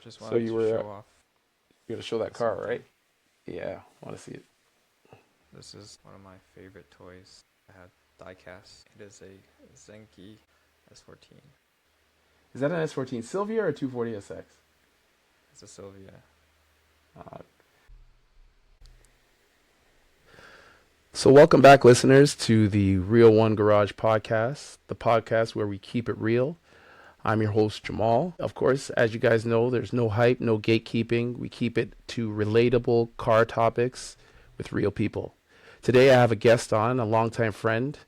Just So wanted you to were show off you're gonna show that car, something. right? Yeah, I want to see it. This is one of my favorite toys. I had diecast. It is a Zenki S14. Is that an S14 Sylvia or a 240SX? It's a Sylvia. Uh, so welcome back, listeners, to the Real One Garage podcast, the podcast where we keep it real. I'm your host, Jamal. Of course, as you guys know, there's no hype, no gatekeeping. We keep it to relatable car topics with real people. Today, I have a guest on, a longtime friend.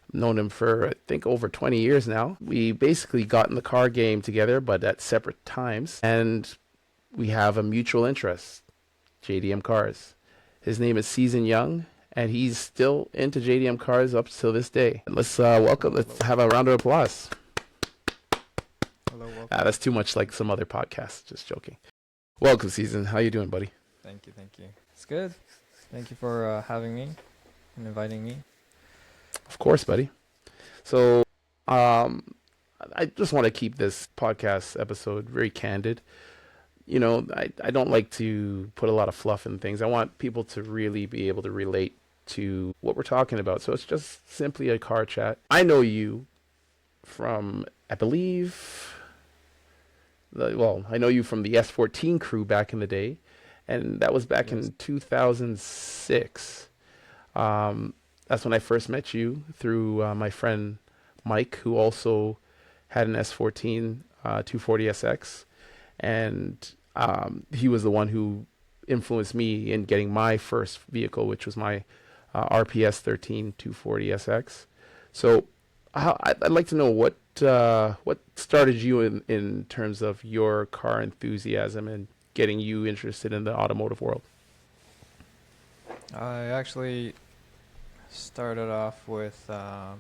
I've known him for, I think, over 20 years now. We basically got in the car game together, but at separate times. And we have a mutual interest, JDM cars. His name is Season Young, and he's still into JDM cars up till this day. Let's welcome, Hello, let's hello. have a round of applause. Hello, welcome. That's too much like some other podcasts. Just joking. Welcome, Season. How you doing, buddy? Thank you, thank you. It's good. Thank you for having me and inviting me. Of course, buddy. So, I just want to keep this podcast episode very candid. You know, I don't like to put a lot of fluff in things. I want people to really be able to relate to what we're talking about. So it's just simply a car chat. I know you from, I believe, I know you from the S14 crew back in the day, and that was back Yes. in 2006. That's when I first met you through my friend Mike, who also had an S14 240SX, and he was the one who influenced me in getting my first vehicle, which was my RPS 13 240SX. So I'd like to know what started you in terms of your car enthusiasm and getting you interested in the automotive world. I actually started off with, I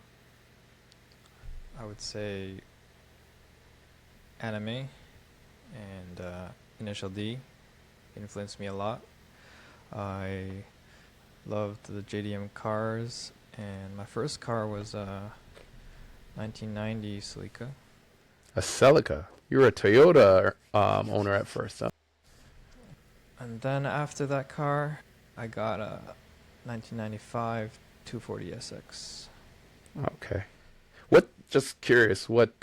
would say, anime and Initial D influenced me a lot. I loved the JDM cars, and my first car was a 1990 Celica. A Celica. You were a Toyota owner at first, huh? And then after that car, I got a 1995 240SX. Okay. What? Just curious. What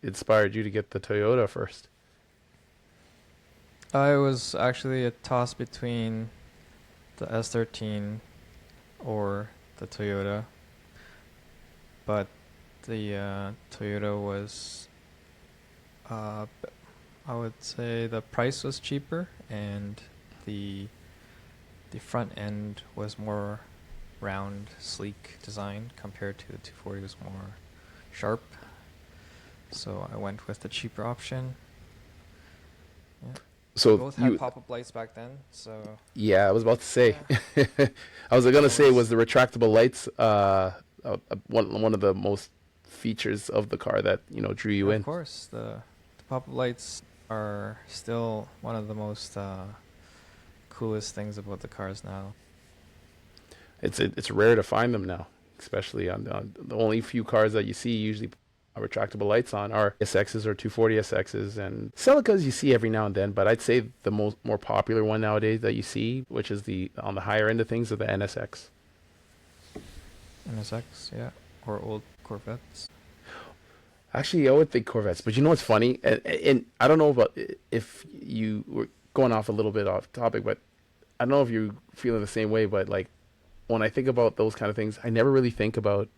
inspired you to get the Toyota first? I was actually a toss between the S13 or the Toyota, but the Toyota was, I would say the price was cheaper, and the the front end was more round, sleek design compared to the 240 was more sharp. So I went with the cheaper option. Yeah. They So both had you, pop-up lights back then, so yeah, I was about to say. yeah. I was gonna That say, was was the retractable lights one of the most features of the car that drew you yeah, of in? course the pop-up lights are still one of the most coolest things about the cars now. It's rare to find them now, especially on the only few cars that you see usually retractable lights on are SXs or 240 SXs, and Celicas you see every now and then. But I'd say the more popular one nowadays that you see, which is the on the higher end of things, are the NSX. NSX, yeah, or old Corvettes. Actually, I would think Corvettes, but you know what's funny? And I don't know about if you were going off a little bit off topic, but I don't know if you're feeling the same way. But like when I think about those kind of things, I never really think about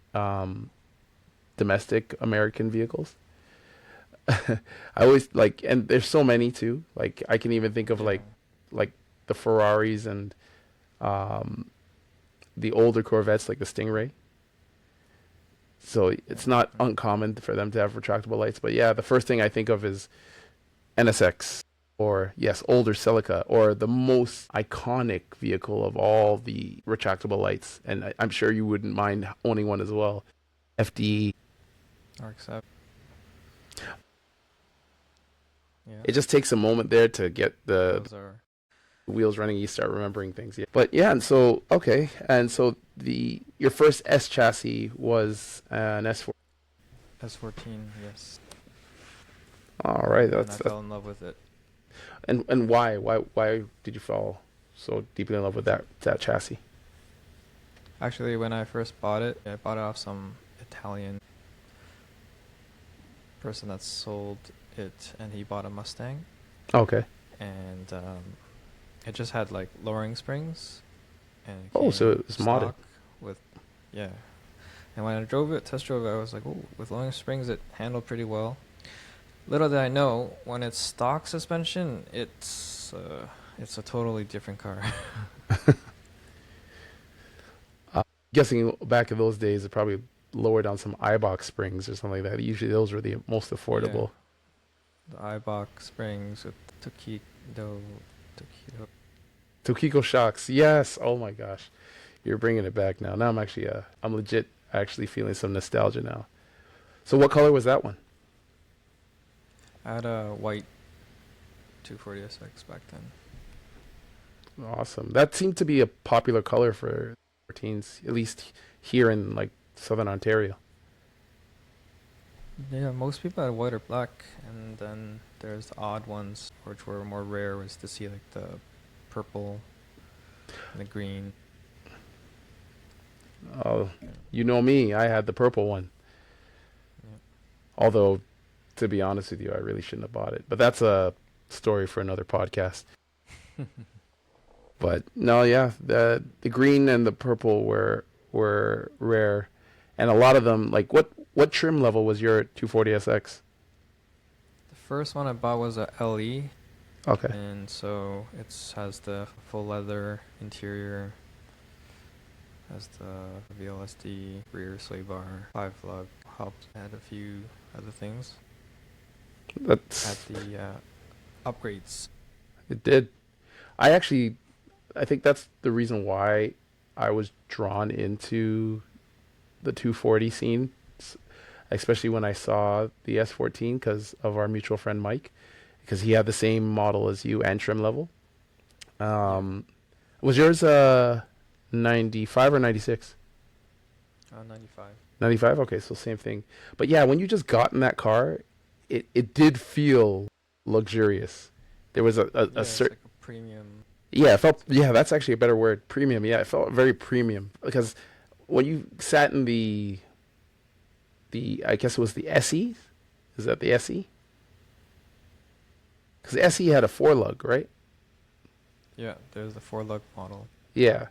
domestic American vehicles. I always like, and there's so many too. Like I can even think of Yeah, like the Ferraris and um, the older Corvettes, like the Stingray. So yeah. it's not uncommon for them to have retractable lights. But yeah, the first thing I think of is NSX, or yes, older Celica, or the most iconic vehicle of all the retractable lights. And I'm sure you wouldn't mind owning one as well. FD. RX-7. Yeah, It just takes a moment there to get the those are wheels running. You start remembering things. Yeah. But yeah, and so okay, and so the your first S chassis was an S4. S14. Yes. All right, and I that's fell in love with it. and why did you fall so deeply in love with that chassis? Actually, when I first bought it, I bought it off some Italian person that sold it, and he bought a Mustang, Okay. and it just had like lowering springs, and it Oh, so came it was modded. stock with, yeah. And when I test drove it, I was like, oh, with lowering springs, it handled pretty well. Little did I know, when it's stock suspension, it's a totally different car. Guessing back in those days, it probably lowered down some iBox springs or something like that. Usually those were the most Yeah, affordable. the Ibach springs with Taquito. Tokiko shocks. Yes. Oh my gosh. You're bringing it back now. Now I'm actually, I'm legit actually feeling some nostalgia now. So what color was that one? I had a white 240SX back then. Awesome. That seemed to be a popular color for teens, at least here in like Southern Ontario. Yeah, most people had white or black, and then there's the odd ones, which were more rare, was to see like the purple and the green. Oh, you know me. I had the purple one. Yeah. Although, to be honest with you, I really shouldn't have bought it. But that's a story for another podcast. But no, yeah, the green and the purple were rare, and a lot of them. Like what trim level was your 240SX? The first one I bought was a LE, Okay. and so it has the full leather interior, has the VLSD rear sway bar, 5 lug, helped add a few other things. Had That's the upgrades. it did. I actually I think that's the reason why I was drawn into the 240 scene, especially when I saw the S14 because of our mutual friend Mike, because he had the same model as you and trim level. Yeah. Was yours 95 or 96? 95. 95? Okay, so same thing. But yeah, when you just got in that car, it did feel luxurious. There was Yeah, a it's certain, like a premium. yeah, it felt, yeah, that's actually a better word, premium. Yeah, it felt very premium because when you sat in I guess it was the SE. Is that the SE? Because the SE had a four lug, right? Yeah, there's the 4 lug model. Yeah.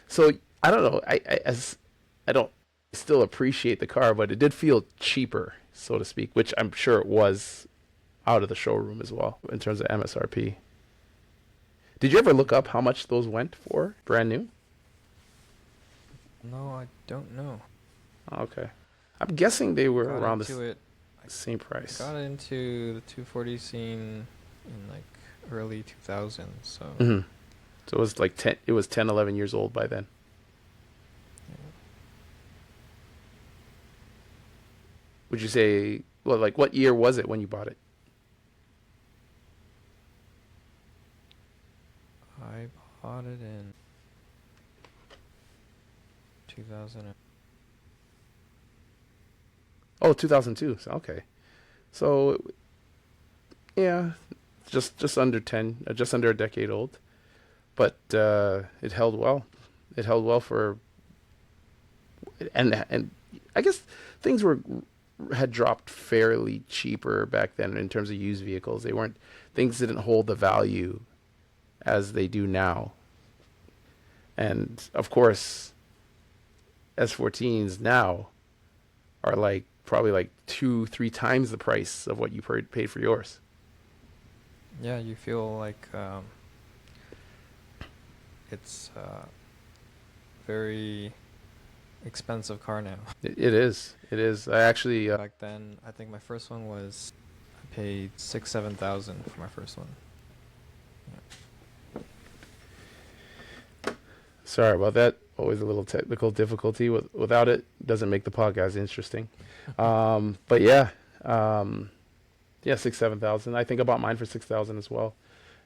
So I don't know. I don't still appreciate the car, but it did feel cheaper, so to speak, which I'm sure it was out of the showroom as well in terms of MSRP. Did you ever look up how much those went for brand new? No, I don't know. Okay. I'm guessing they I were got around the into it. I same price. got into the 240 scene in like early 2000s. So Hmm. So it was like 10, it was 10, 11 years old by then. yeah. Would you say, well, like what year was it when you bought it? I bought it in 2000. Oh, 2002. So, okay. So yeah, just under 10, just under a decade old. But it held well. It held well for, and I guess things were had dropped fairly cheaper back then in terms of used vehicles. They weren't things didn't hold the value as they do now. And of course, S14s now are like probably like two, three times the price of what you paid for yours. Yeah, you feel like it's very expensive car now. It is. It is. I actually. Back then, I think my first one was I paid 6-7 thousand for my first one. Sorry about that. Always a little technical difficulty. Without it, doesn't make the podcast interesting. But yeah, yeah, 6-7 thousand. I think I bought mine for 6,000 as well.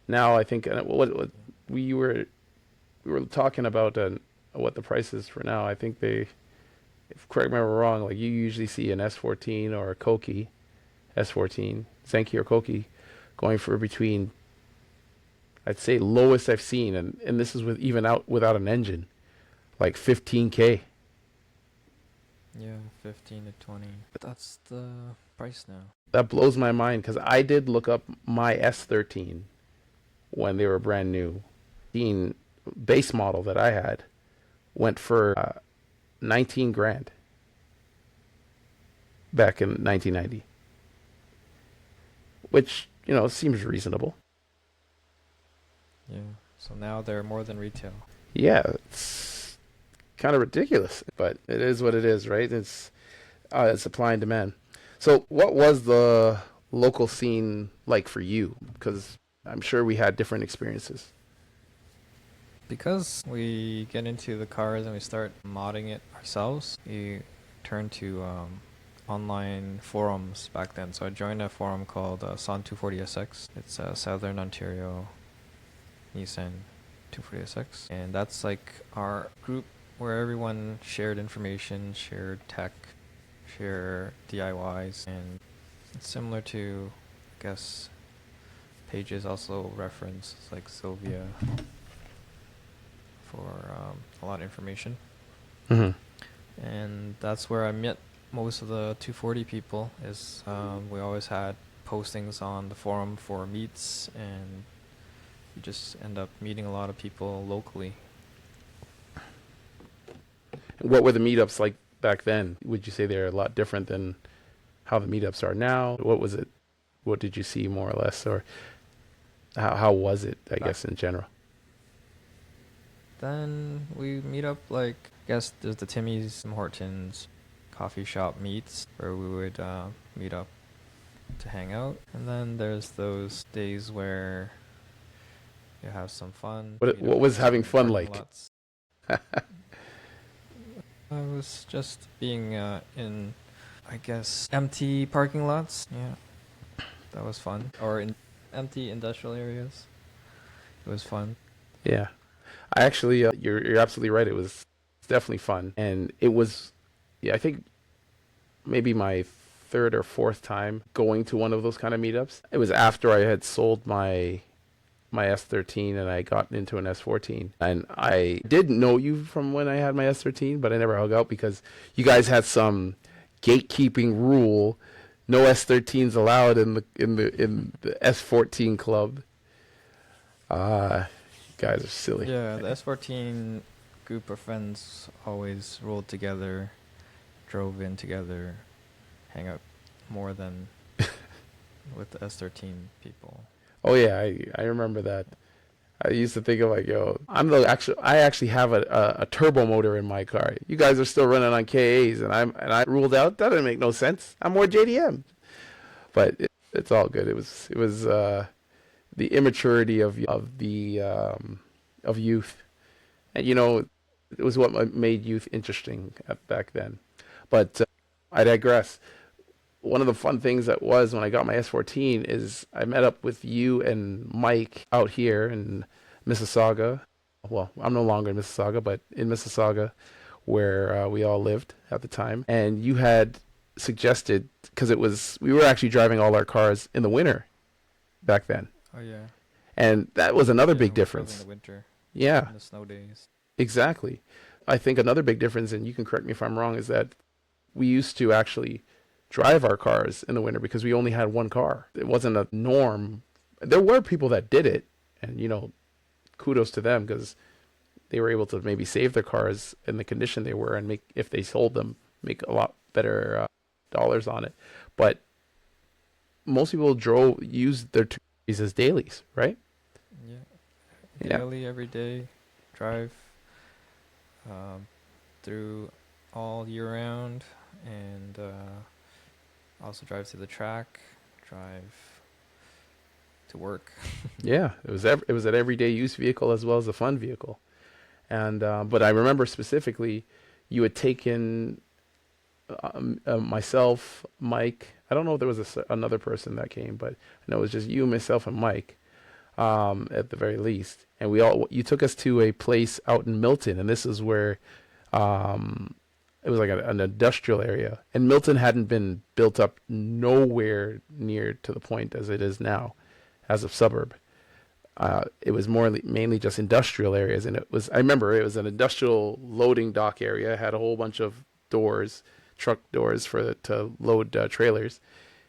Now I think what we were talking about what the price is for now. I think they, if correct me if I'm wrong, like you usually see an S14 or a Koki S14. Zenki or Koki, going for between, I'd say lowest I've seen, and this is with even out without an engine, like 15K. Yeah, 15 to 20. But that's the price now. That blows my mind because I did look up my S13 when they were brand new. The base model that I had went for 19 grand back in 1990, which, seems reasonable. Yeah. So now they're more than retail. Yeah, it's kind of ridiculous, but it is what it is, right? It's supply and demand. So what was the local scene like for you? Because I'm sure we had different experiences. Because we get into the cars and we start modding it ourselves, we turn to online forums back then. So I joined a forum called Son 240SX. It's Southern Ontario Nissan 240SX. And that's like our group where everyone shared information, shared tech, share DIYs, and it's similar to, I guess, pages also reference like Sylvia for a lot of information. Mm-hmm. And that's where I met most of the 240 people. Is we always had postings on the forum for meets, and you just end up meeting a lot of people locally. What were the meetups like back then? Would you say they're a lot different than how the meetups are now? What was it? What did you see more or less, or how was it? I guess in general. Then we meet up like, I guess there's the Timmy's, Tim Hortons coffee shop meets where we would meet up to hang out. And then there's those days where you have some fun. What was having fun like? Lots. I was just being in, I guess, empty parking lots. Yeah, that was fun. Or in empty industrial areas. It was fun. Yeah, I actually, you're absolutely right. It was definitely fun, and it was, yeah, I think maybe my third or fourth time going to one of those kind of meetups. It was after I had sold my S13 and I got into an S14. And I did know you from when I had my S13, but I never hung out because you guys had some gatekeeping rule. No S13s allowed in the S14 club. You guys are silly. Yeah, the S14 group of friends always rolled together, drove in together, hang out more than with the S13 people. Oh yeah, I remember that. I used to think of like, yo, I actually have a turbo motor in my car. You guys are still running on KAs, and I ruled out. That didn't make no sense. I'm more JDM, but it's all good. It was the immaturity of youth, and it was what made youth interesting back then. But I digress. One of the fun things that was when I got my S14 is I met up with you and Mike out here in Mississauga. Well, I'm no longer in Mississauga, but in Mississauga, where we all lived at the time. And you had suggested, because we were actually driving all our cars in the winter back then. Oh yeah. And that was another Yeah, big we drove difference. in the winter. Yeah, In the snow days. exactly. I think another big difference, and you can correct me if I'm wrong, is that we used to actually drive our cars in the winter because we only had one car. It wasn't a norm. There were people that did it, and kudos to them because they were able to maybe save their cars in the condition they were and if they sold them, make a lot better dollars on it. But most people used their trees as dailies, right? Yeah. Daily, every day, drive through all year round, and also drive to the track, drive to work. Yeah, it was an everyday use vehicle as well as a fun vehicle. And but I remember specifically, you had taken myself, Mike. I don't know if there was another person that came, but I know it was just you, myself, and Mike, at the very least. And you took us to a place out in Milton, and this is where it was like an industrial area, and Milton hadn't been built up nowhere near to the point as it is now, as a suburb. It was mainly just industrial areas, and I remember it was an industrial loading dock area. Had a whole bunch of doors, truck doors to load trailers.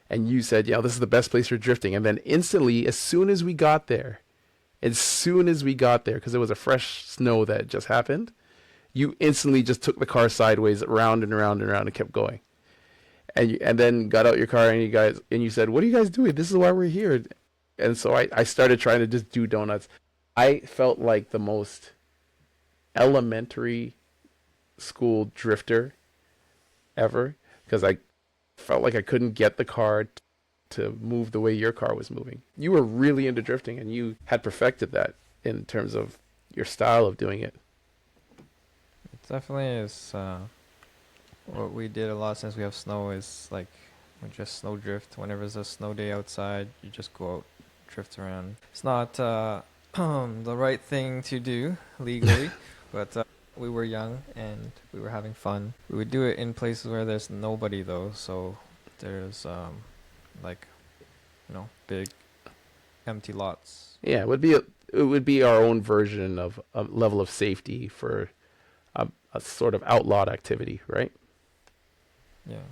And you said, yeah, this is the best place for drifting. And then instantly, as soon as we got there, because it was a fresh snow that just happened, you instantly just took the car sideways around and around and around and kept going. And then got out your car and you said, what are you guys doing? This is why we're here. And so I started trying to just do donuts. I felt like the most elementary school drifter ever, because I felt like I couldn't get the car to move the way your car was moving. You were really into drifting, and you had perfected that in terms of your style of doing it. It definitely is. What we did a lot since we have snow is like we just snow drift. Whenever there's a snow day outside, you just go out, drift around. It's not the right thing to do legally, but we were young and we were having fun. We would do it in places where there's nobody though, so there's like, big empty lots. Yeah, it would be our own version of a level of safety for a sort of outlawed activity, right? Yeah,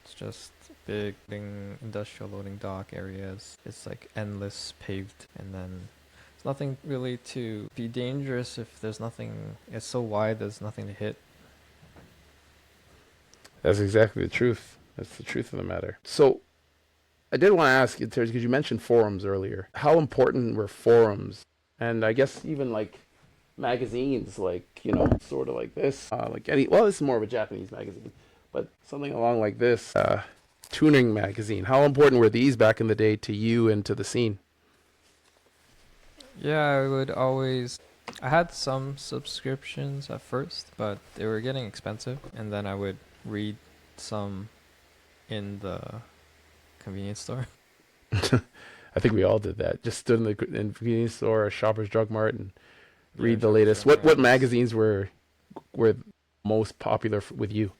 it's just big industrial loading dock areas. It's like endless paved, and then there's nothing really to be dangerous if there's nothing. It's so wide, there's nothing to hit. That's exactly the truth. That's the truth of the matter. So I did want to ask you, because you mentioned forums earlier. How important were forums? And I guess even like magazines, like, sort of like this. This is more of a Japanese magazine, but something along like this, tuning magazine. How important were these back in the day to you and to the scene? Yeah, I had some subscriptions at first, but they were getting expensive, and then I would read some in the convenience store. I think we all did that. Just stood in the convenience store or Shoppers Drug Mart and read the Shoppers latest. Drug What Mart. magazines were most popular with you?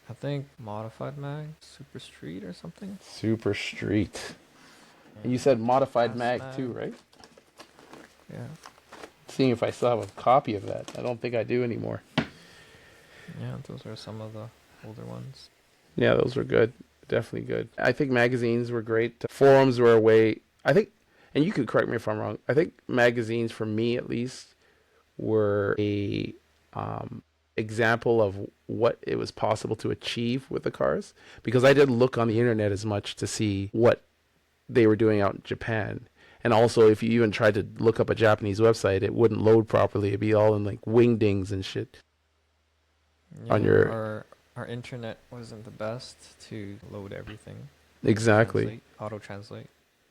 I think Modified Mag, Super Street or something. Super Street. And you said Modified Fast Mag Mag. too, right? Yeah. Seeing if I still have a copy of that. I don't think I do anymore. Yeah, those are some of the older ones. Yeah, those were good. Definitely good. I think magazines were great. Forums were a way, I think, and you could correct me if I'm wrong, I think magazines, for me at least, were a example of what it was possible to achieve with the cars. Because I did look on the internet as much to see what they were doing out in Japan. And also, if you even tried to look up a Japanese website, it wouldn't load properly. It'd be all in like wingdings and shit. Yeah, On your our internet wasn't the best to load everything. Exactly. Auto translate.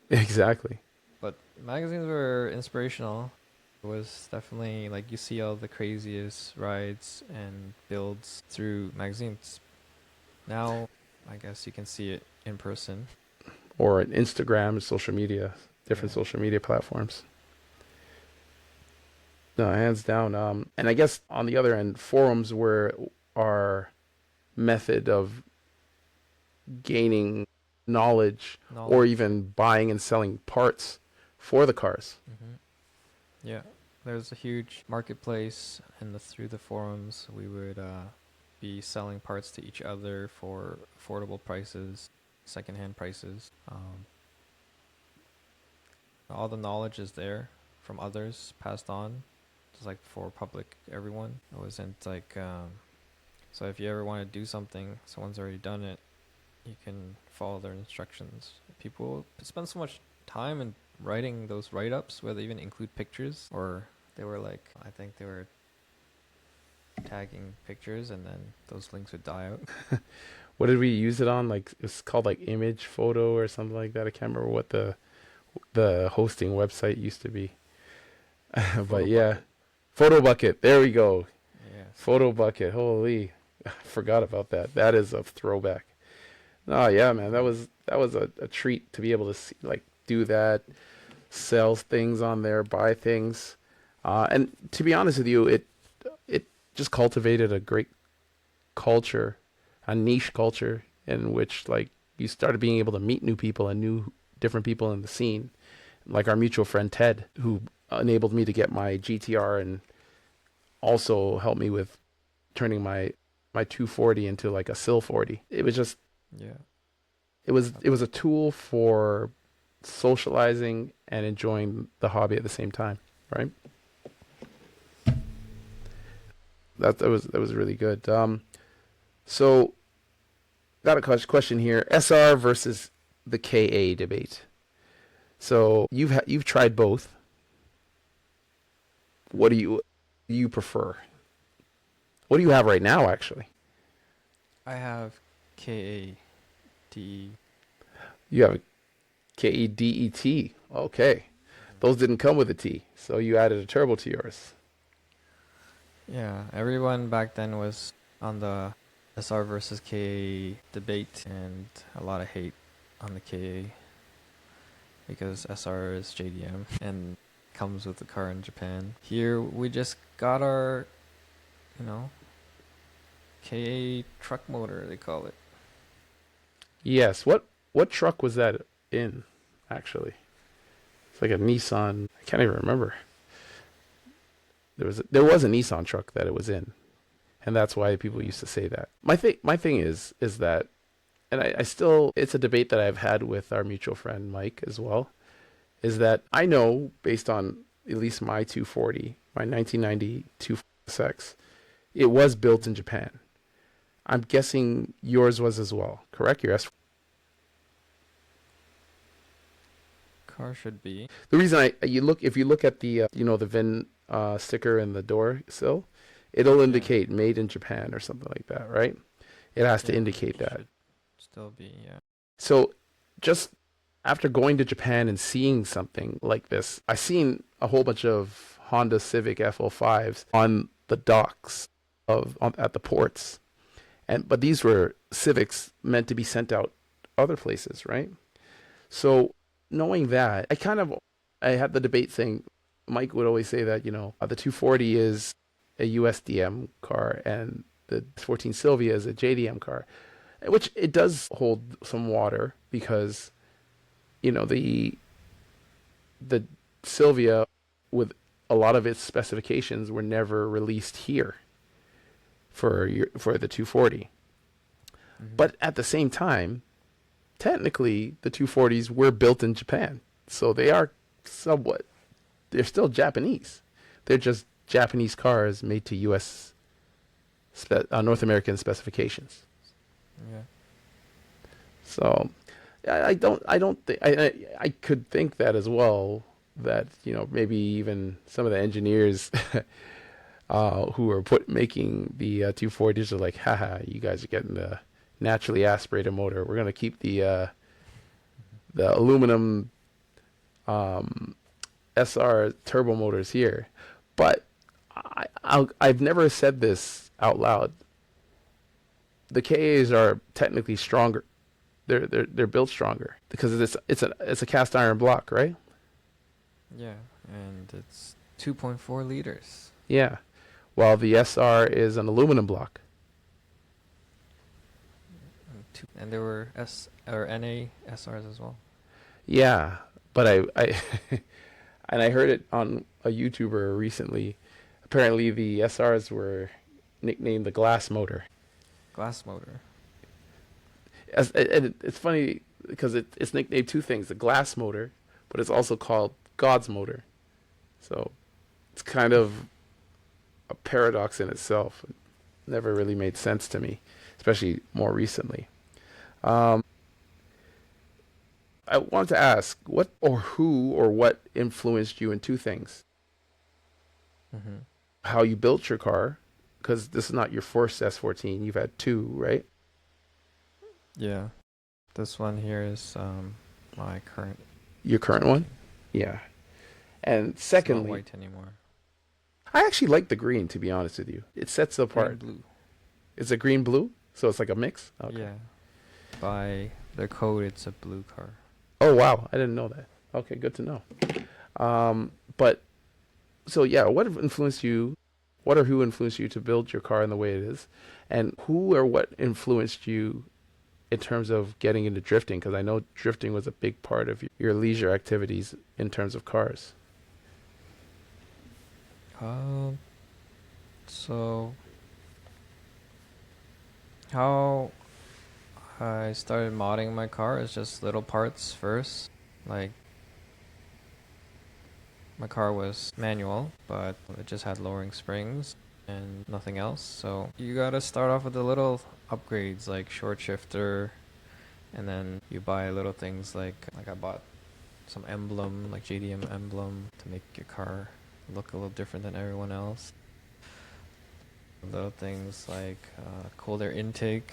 Exactly. But magazines were inspirational. It was definitely like you see all the craziest rides and builds through magazines. Now, I guess you can see it in person. Or an Instagram, social media, different Yeah. social media platforms. No, hands down. And I guess on the other end, forums were our method of gaining knowledge or even buying and selling parts for the cars. Mm-hmm. Yeah, there's a huge marketplace, and through the forums, we would be selling parts to each other for affordable prices, secondhand prices. All the knowledge is there from others passed on, just like for public everyone. It wasn't like so if you ever want to do something, someone's already done it, you can follow their instructions. People spend so much time in writing those write-ups where they even include pictures, or they were like, I think they were tagging pictures, and then those links would die out. What did we use it on? Like, it's called like Image Photo or something like that. I can't remember what the hosting website used to be. But yeah, Photo Bucket. There we go. Yeah. Photo Bucket. Holy, I forgot about that. That is a throwback. Oh yeah, man, that was a treat to be able to see, like, do that, sell things on there, buy things, and to be honest with you, it just cultivated a great culture, a niche culture in which like you started being able to meet new people and new different people in the scene, like our mutual friend Ted, who enabled me to get my GTR and also helped me with turning my 240 into like a SIL 40. It was just Yeah. it was a tool for socializing and enjoying the hobby at the same time, right? That was really good. So got a question here: SR versus the KA debate. So you've tried both. What do you prefer? What do you have right now, actually? I have KADE. You have a KEDET. Okay, those didn't come with a T, so you added a turbo to yours. Yeah, everyone back then was on the SR versus KA debate, and a lot of hate on the KA because SR is JDM and comes with the car in Japan. Here we just got our, you know, KA truck motor, they call it. Yes. What truck was that in? Actually, it's like a Nissan. I can't even remember. There was a Nissan truck that it was in, and that's why people used to say that. My thing is that, and I still, it's a debate that I've had with our mutual friend Mike as well, is that I know based on at least my 240, my 1990 240SX, it was built in Japan. I'm guessing yours was as well, correct? Your S. Car should be. The reason if you look at the the VIN sticker in the door sill, it'll Yeah. indicate made in Japan or something like that, right? It has to Yeah, indicate it that. should still be, yeah. So just after going to Japan and seeing something like this, I seen a whole bunch of Honda Civic F05s on the docks at the ports, but these were Civics meant to be sent out other places, right? So knowing that, I had the debate thing. Mike would always say that the 240 is a USDM car and the 14 Sylvia is a JDM car, which it does hold some water because the Sylvia with a lot of its specifications were never released here for the 240. Mm-hmm. But at the same time, technically the 240s were built in Japan, so they're still Japanese. They're just Japanese cars made to U.S. North American specifications. Yeah. So I don't think I could think that as well, that maybe even some of the engineers who are making the 240s are like, haha, you guys are getting the naturally aspirated motor. We're gonna keep the aluminum SR turbo motors here. But I've never said this out loud. The KAs are technically stronger. They're built stronger because it's a cast iron block, right? Yeah, and it's 2.4 liters. Yeah. While the SR is an aluminum block. And there were NA SRs as well. Yeah, but I and I heard it on a YouTuber recently. Apparently, the SRs were nicknamed the glass motor. Glass motor. And it's funny because it's nicknamed two things: the glass motor, but it's also called God's motor. So it's kind of a paradox in itself. It never really made sense to me, especially more recently. I wanted to ask, what or who or what influenced you in two things? Mm-hmm. How you built your car, because this is not your first S14. You've had two, right? Yeah. This one here is my current. Your current one? Yeah. And secondly, it's not white anymore. I actually like the green, to be honest with you. It sets it apart. Green blue. It's a green blue, so it's like a mix? Okay. Yeah. By their code, it's a blue car. Oh, wow. I didn't know that. Okay, good to know. But, so yeah, what influenced you what or who influenced you to build your car in the way it is, and who or what influenced you in terms of getting into drifting? Because I know drifting was a big part of your leisure activities in terms of cars. Um, so how I started modding my car is just little parts first. Like my car was manual, but it just had lowering springs and nothing else. So you gotta start off with the little upgrades like short shifter, and then you buy little things like I bought some emblem, like JDM emblem, to make your car look a little different than everyone else. Little things like cold air intake,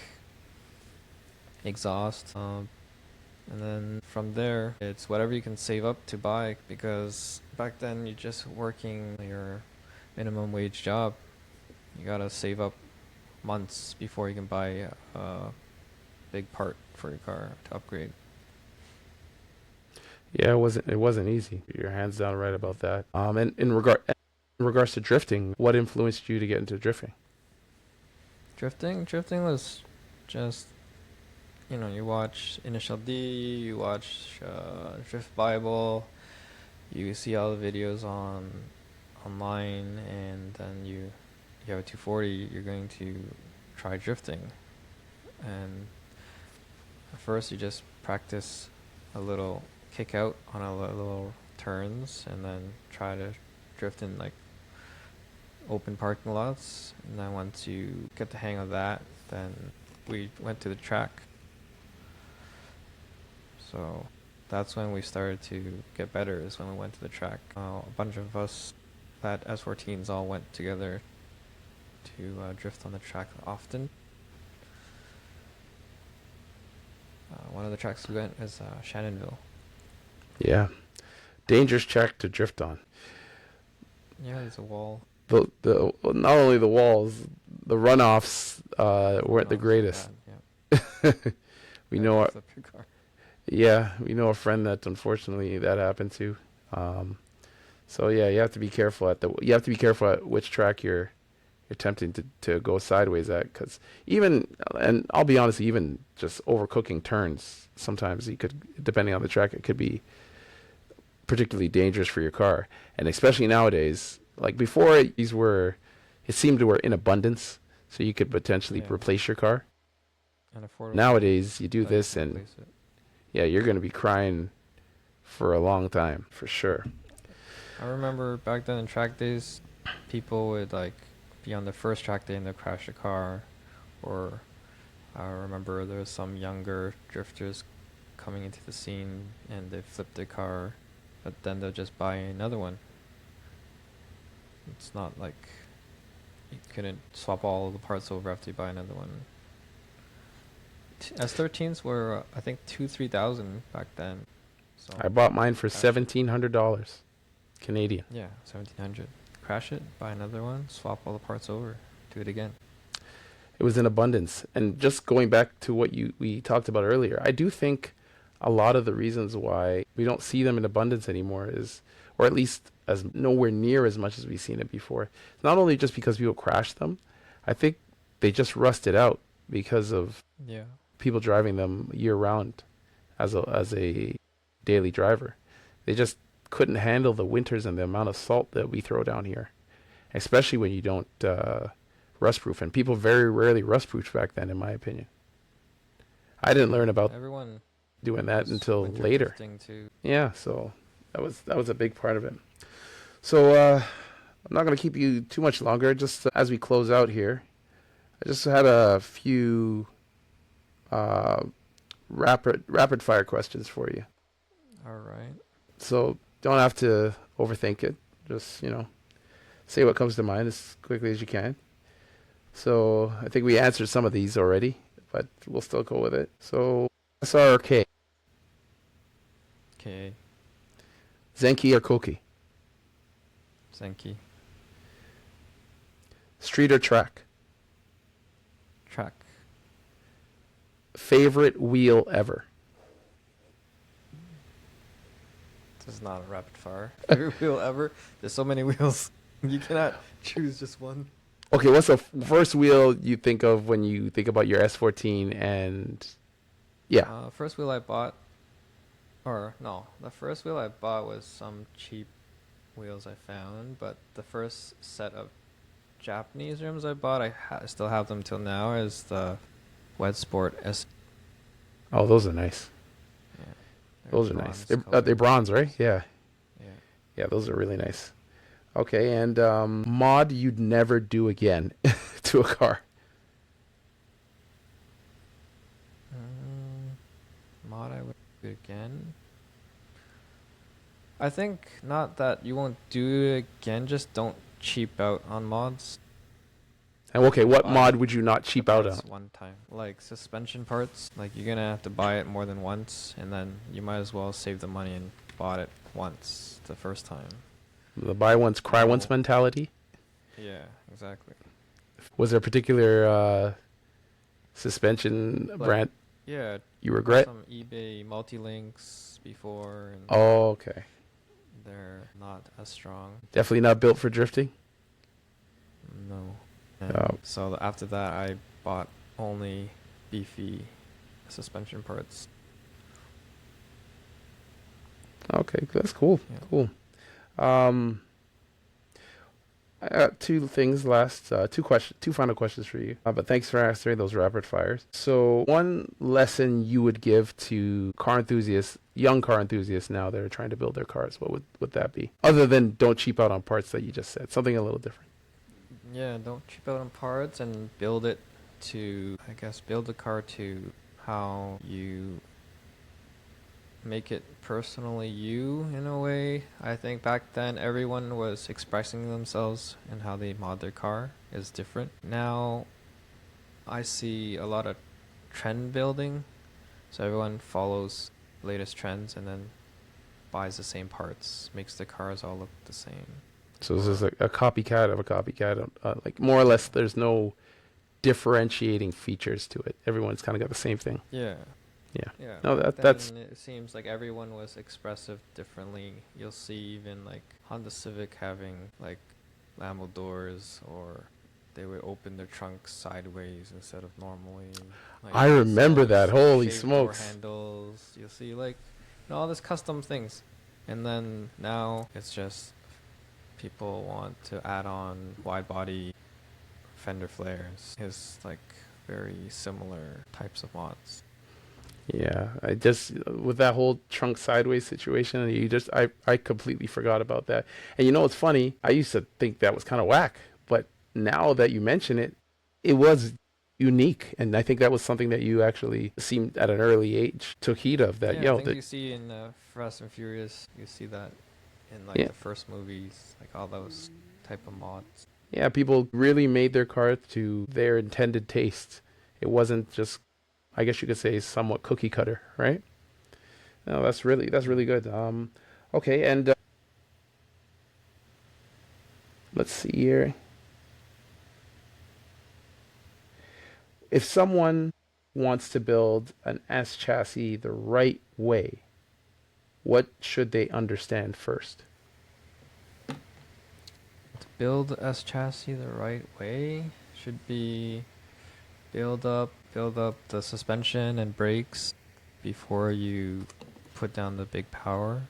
exhaust, and then from there, it's whatever you can save up to buy, because back then you're just working your minimum wage job. You gotta save up months before you can buy a big part for your car to upgrade. Yeah, it wasn't easy. You're hands down right about that. And in regards to drifting, what influenced you to get into drifting? Drifting was just, you watch Initial D, you watch Drift Bible, you see all the videos online, and then you have a 240, you're going to try drifting. And at first you just practice a little kick out on a little turns, and then try to drift in like open parking lots. And then once you get the hang of that, then we went to the track. So that's when we started to get better, is when we went to the track. A bunch of us that S14s all went together to drift on the track often. One of the tracks we went is Shannonville. Yeah, dangerous track to drift on. Yeah, there's a wall. The not only the walls, the runoffs weren't the greatest. Yeah. we know our, Flip your car. yeah, we know a friend that unfortunately that happened to. So yeah, you have to be careful at which track you're attempting to go sideways at, because and I'll be honest, even just overcooking turns, sometimes you could, depending on the track, it could be particularly dangerous for your car. And especially nowadays, like before, it seemed to were in abundance, so you could potentially replace your car. And affordable. Nowadays, you do So this you can and replace it. yeah, you're going to be crying for a long time, for sure. I remember back then in track days, people would like be on the first track day and they'll crash a car. Or I remember there was some younger drifters coming into the scene and they flipped their car, but then they'll just buy another one. It's not like you couldn't swap all the parts over after you buy another one. S13s were, I think, 3,000 back then. So I bought mine for crash it. $1,700 Canadian. Yeah, 1,700. Crash it, buy another one, swap all the parts over, do it again. It was in abundance. And just going back to what we talked about earlier, I do think a lot of the reasons why we don't see them in abundance anymore is, or at least as nowhere near as much as we've seen it before. It's not only just because people crash them, I think they just rusted out because of people driving them year round as a daily driver. They just couldn't handle the winters and the amount of salt that we throw down here, especially when you don't rust proof. And people very rarely rust proofed back then, in my opinion. I didn't learn about everyone doing that until later. Too. Yeah, so that was a big part of it. So I'm not going to keep you too much longer. Just as we close out here, I just had a few rapid fire questions for you. All right. So don't have to overthink it. Just, say what comes to mind as quickly as you can. So I think we answered some of these already, but we'll still go with it. So SR or K? K. Zenki or Koki? Zenki. Street or track? Track. Favorite wheel ever? This is not a rapid fire. Every wheel ever. There's so many wheels. You cannot choose just one. Okay, what's the first wheel you think of when you think about your S14? And yeah. First wheel I bought, or no, the first wheel I bought was some cheap wheels I found, but the first set of Japanese rims I bought, I still have them till now, is the Wed Sport S. Oh, those are nice. Yeah, they're Those are nice. bronze They're color. bronze, right? Yeah. Yeah. Yeah, those are really nice. Okay, and mod you'd never do again to a car. Mod I would do again. I think not that you won't do it again, just don't cheap out on mods. And okay, what mod Buy would you not the cheap out on? parts one time. Like suspension parts, like you're gonna have to buy it more than once, and then you might as well save the money and bought it once the first time. The buy once, cry once No. mentality? Yeah, exactly. Was there a particular suspension Like, brand yeah, you I bought regret? some eBay multi-links before, and Oh, okay. they're not as strong. Definitely not built for drifting. No. And Oh, so after that, I bought only beefy suspension parts. okay, that's cool. Yeah. Cool. Um, I got two things last, two final questions for you. But thanks for answering those rapid fires. So, one lesson you would give to car enthusiasts, young car enthusiasts now that are trying to build their cars, what would that be? Other than don't cheap out on parts that you just said, something a little different. Yeah, don't cheap out on parts and build it to, I guess, build the car to how you make it personally you in a way. I think back then everyone was expressing themselves and how they mod their car is different. Now I see a lot of trend building, so everyone follows latest trends and then buys the same parts, makes the cars all look the same. So this is a copycat of a copycat. Like more or less, there's no differentiating features to it. Everyone's kind of got the same thing. Yeah. Yeah. Yeah, No, back that's then it seems like everyone was expressive differently. You'll see even like Honda Civic having like Lambo doors, or they would open their trunks sideways instead of normally. Like I remember that. Holy shaved door smokes. handles. You'll see like all this custom things, and then now it's just people want to add on wide body fender flares. Is like very similar types of mods. Yeah, I just with that whole trunk sideways situation, I completely forgot about that. And you know what's funny? I used to think that was kind of whack, but now that you mention it, it was unique, and I think that was something that you actually seemed at an early age took heed of. That Yeah, I yo, think that you see in Fast and Furious, you see that in like yeah, the first movies, like all those type of mods. yeah, people really made their car to their intended taste. It wasn't just, I guess you could say, somewhat cookie cutter, right? No, that's really good. Okay, and let's see here. If someone wants to build an S chassis the right way, what should they understand first? To build the S chassis the right way should be build up the suspension and brakes before you put down the big power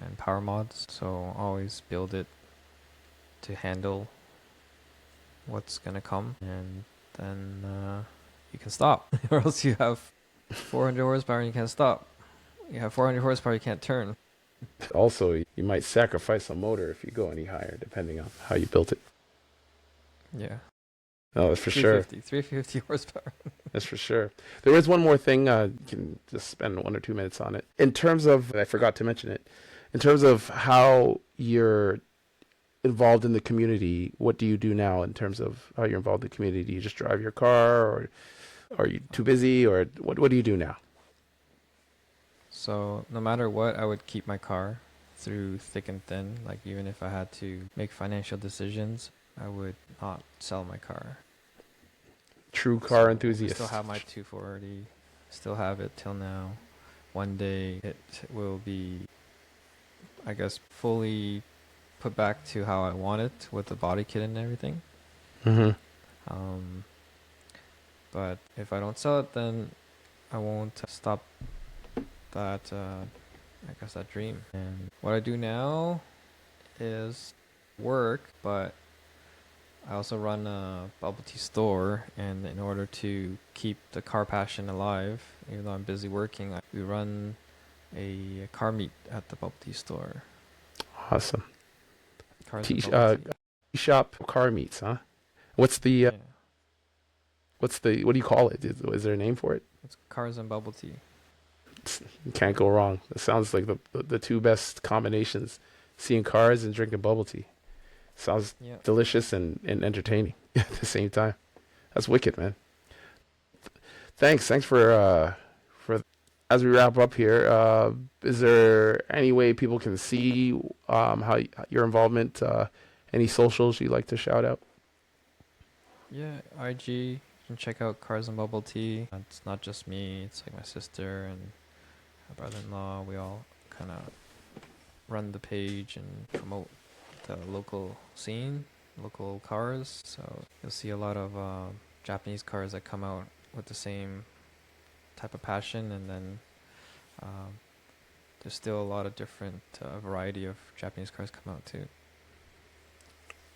and power mods. So always build it to handle what's gonna come, and then you can stop. Or else you have 400 horsepower and you can't stop. You have 400 horsepower, you can't turn. Also, you might sacrifice a motor if you go any higher, depending on how you built it. Yeah. No, that's for sure. 350 horsepower. That's for sure. There is one more thing. You can just spend 1 or 2 minutes on it. In terms of, I forgot to mention it, in terms of how you're involved in the community, what do you do now in terms of how you're involved in the community? Do you just drive your car, or are you too busy, or what do you do now? So no matter what, I would keep my car through thick and thin. Like even if I had to make financial decisions, I would not sell my car. True car So enthusiast. I still have my 240, still have it till now. One day it will be, I guess, fully put back to how I want it with the body kit and everything. Mm-hmm. Um, but if I don't sell it, then I won't stop that, I guess, that dream. And what I do now is work, but I also run a bubble tea store, and in order to keep the car passion alive, even though I'm busy working, we run a car meet at the bubble tea store. Awesome. Cars and Tea, bubble tea. shop car meets, huh? What's the Yeah, what do you call it? Is there a name for it? it's cars and bubble tea. You can't go wrong. It sounds like the two best combinations: seeing cars and drinking bubble tea. Sounds Yeah. delicious and entertaining at the same time. That's wicked, man. Thanks for as we wrap up here. Is there any way people can see how your involvement? Any socials you'd like to shout out? Yeah, IG. You can check out Cars and Bubble Tea. It's not just me. It's like my sister and my brother-in-law. We all kind of run the page and promote the local scene, local cars. So you'll see a lot of Japanese cars that come out with the same type of passion, and then there's still a lot of different variety of Japanese cars come out too.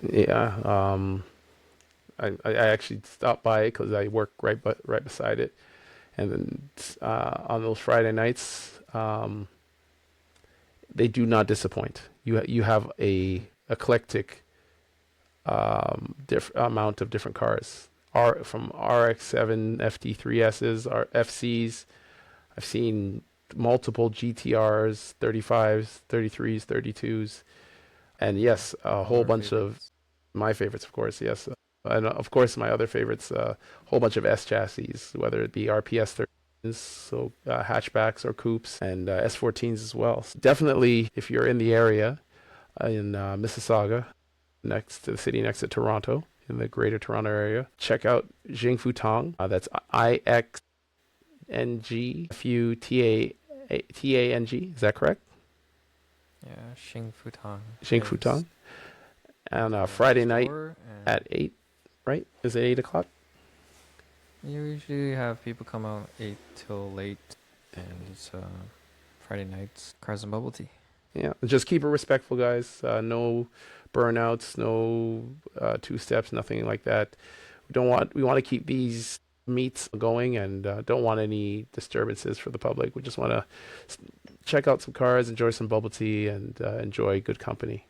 Yeah. I actually stopped by it because I work right beside it, and then on those Friday nights, they do not disappoint. You have a eclectic amount of different cars. From RX-7 FT3Ss, FCs. I've seen multiple GTRs, 35s, 33s, 32s, and yes, a All whole our bunch of favorites. my favorites, of course. Yes, and of course my other favorites, a whole bunch of S chassis, whether it be RPS 13s, so hatchbacks or coupes, and S14s as well. So definitely, if you're in the area in Mississauga, next to the city next to Toronto, in the Greater Toronto area, check out Jing Futong. That's IXNGFUTANG. Is that correct? Yeah, Xing Futang Jing is Futong. And the Friday night store, and at 8, right? Is it 8 o'clock? you usually have people come out 8 till late, and it's Friday nights, Cars and Bubble Tea. Yeah, just keep it respectful, guys. No burnouts, no two steps, nothing like that. We want to keep these meets going, and don't want any disturbances for the public. We just want to check out some cars, enjoy some bubble tea, and enjoy good company.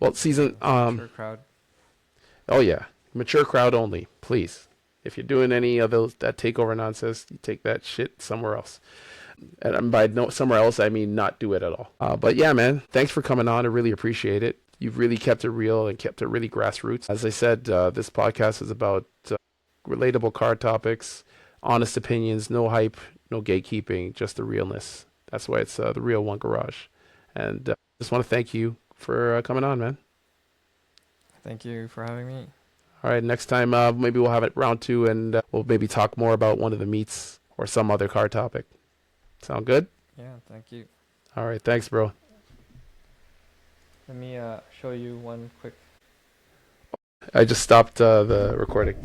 Well, season Mature crowd. oh yeah, mature crowd only, please. If you're doing any of those that takeover nonsense, you take that shit somewhere else. And by no somewhere else, I mean not do it at all. But yeah, man, thanks for coming on. I really appreciate it. You've really kept it real and kept it really grassroots. As I said, this podcast is about relatable car topics, honest opinions, no hype, no gatekeeping, just the realness. That's why it's the Real One Garage. And just want to thank you for coming on, man. Thank you for having me. All right, next time maybe we'll have it round 2, and we'll maybe talk more about one of the meets or some other car topic. Sound good? Yeah, thank you. All right, thanks, bro. Let me show you one quick. I just stopped the recording.